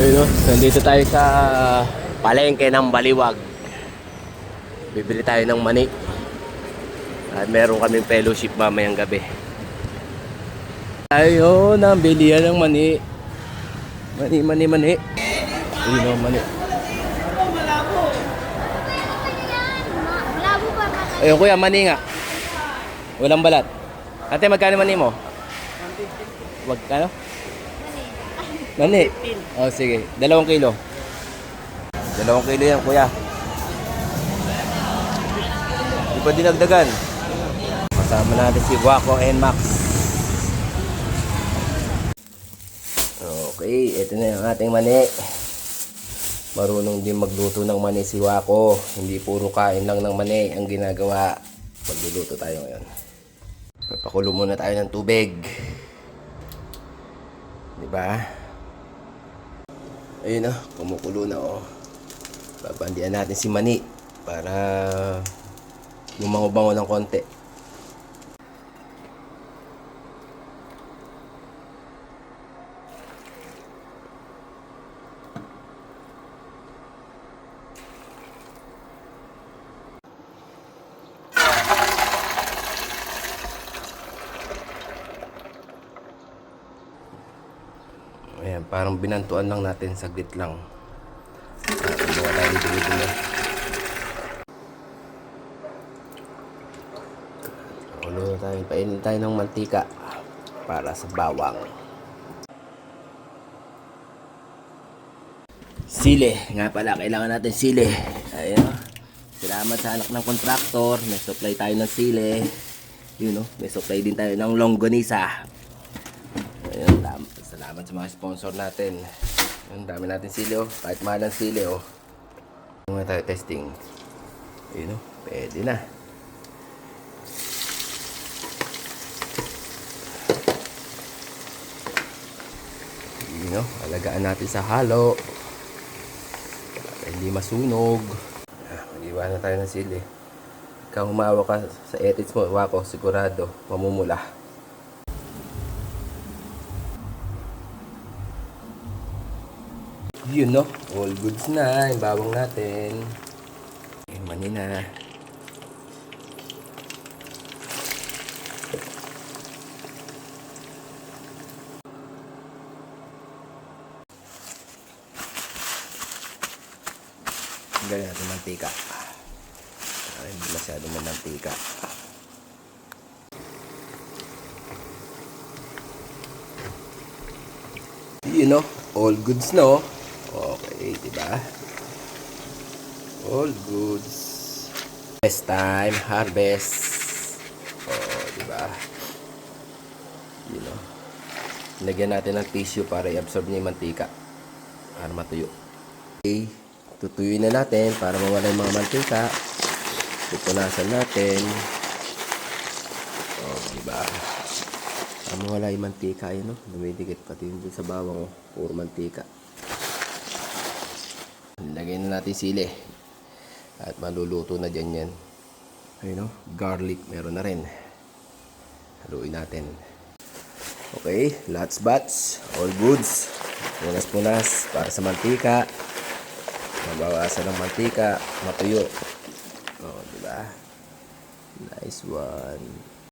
Ayun, no? Nandito tayo sa palengke ng Baliwag. Bibili tayo ng mani. At meron kaming fellowship mamayang gabi. Ayun, nabili yan ng mani. Mani. Ayun, no, mani. Ayun, kuya, mani nga. Walang balat. Ate, magkano mani mo? 150. Magkano? Mani. Oh, sige. 2 kilo. 2 kilo yan, kuya. Di pa dinagdagan. Kasama natin si Waco and Max. Okay, ito na yung ating mani. Marunong din magluto ng mani si Waco. Hindi puro kain lang ng mani ang ginagawa. Magluluto tayo ngayon. Papakulo muna tayo ng tubig. Diba? Ayun na, kumukulo na oh. Babandian natin si mani para lumango-bango ng konti. Ayan, parang binantuan lang natin, saglit lang. Wala tayong dumi-dumi. Ulo na tayo, painin tayo ng mantika para sa bawang. Sili, nga pala, kailangan natin sili. Ayan, salamat sa anak ng kontraktor, may supply tayo ng sili. Yun know, may supply din tayo ng longganisa. Ayun, salamat sa mga sponsor natin. Ang dami natin sili oh. Kahit mahal ang sili oh. Muna tayo testing. Ayun oh, pwede na. Ayun oh, alagaan natin sa halo para hindi masunog. Mag-iwan na tayo ng sili. Ikaw humawa ka sa edits mo, Waco, sigurado mamumula. Yun no, all goods na yung bawang natin. Yung mani na. Hanggang natin mantika. Hindi masyadong mantika. Yun no, all goods no. Okay, diba? All goods. Best time, harvest. Oh, diba? You know. Lagyan natin ng tissue para i-absorb niya yung mantika. Para matuyo. Okay, tutuyuin na natin para mawala yung mga mantika. Pupunasan natin. Oh, diba? Para mawala yung mantika, yun, no? Dumidikit pati yung sa bawang, oh. Puro mantika. Lagay na natin sili. At maluluto na dyan yan. Ayun o, garlic meron na rin. Haluin natin. Okay, lots batch. All goods. Punas-punas para sa mantika. Mabawasan ng mantika. Matuyo. O, diba? Nice one.